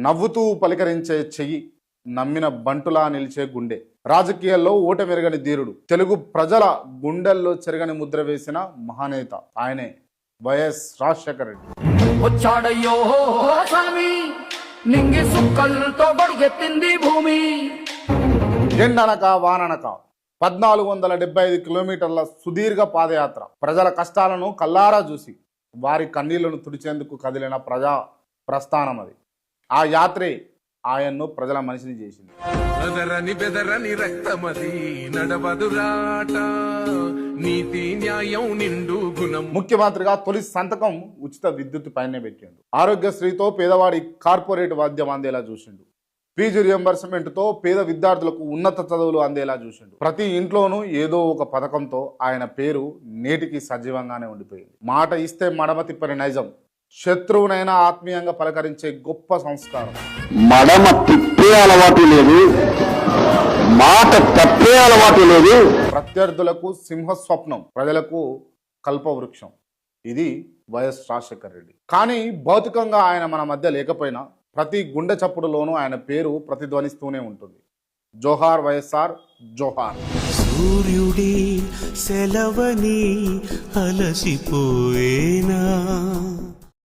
నవ్వుతూ పలికరించే చెయ్యి, నమ్మిన బంటులా నిలిచే గుండె, రాజకీయాల్లో ఓటమెరగని ధీరుడు, తెలుగు ప్రజల గుండెల్లో చెరగని ముద్ర వేసిన మహానేత ఆయనే వైఎస్ రాజశేఖర రెడ్డి. వచ్చాడయ్యో స్వామి, నింగి సుక్కలతో బడిగెత్తింది భూమి. ఎండనక వాననక 1475 కిలోమీటర్ల సుదీర్ఘ పాదయాత్ర, ప్రజల కష్టాలను కల్లారా చూసి వారి కన్నీళ్లను తుడిచేందుకు కదిలిన ప్రజా ప్రస్థానం అది. ఆ యాత్రే ఆయన్ను ప్రజల మనిషిని చేసింది. బెదరని రక్తమది నడవదురాట, నీతి న్యాయం నిండు గుణం. ముఖ్యమంత్రిగా తొలి సంతకం ఉచిత విద్యుత్ పైనే పెట్టిండు. ఆరోగ్యశ్రీతో పేదవాడి కార్పొరేట్ వాద్యం అందేలా చూసిండు. ఫీజు రియంబర్స్మెంట్తో పేద విద్యార్థులకు ఉన్నత చదువులు అందేలా చూసిండు. ప్రతి ఇంట్లోనూ ఏదో ఒక పథకంతో ఆయన పేరు నేటికి సజీవంగానే ఉండిపోయింది. మాట ఇస్తే మడమ తిప్పని నైజం, శత్రువునైనా ఆత్మీయంగా పలకరించే గొప్ప సంస్కారం. మడమ తిప్పే అలవాటు లేదు, మాట తప్పే అలవాటు లేదు. ప్రత్యర్థులకు సింహస్వప్నం, ప్రజలకు కల్పవృక్షం. ఇది వైఎస్ రాజశేఖర రెడ్డి. కానీ భౌతికంగా ఆయన మన మధ్య లేకపోయినా ప్రతి గుండె చప్పుడులోనూ ఆయన పేరు ప్రతిధ్వనిస్తూనే ఉంటుంది. జోహార్ వైఎస్ఆర్, జోహార్. సూర్యుడి సెలవని అలసిపోయేనా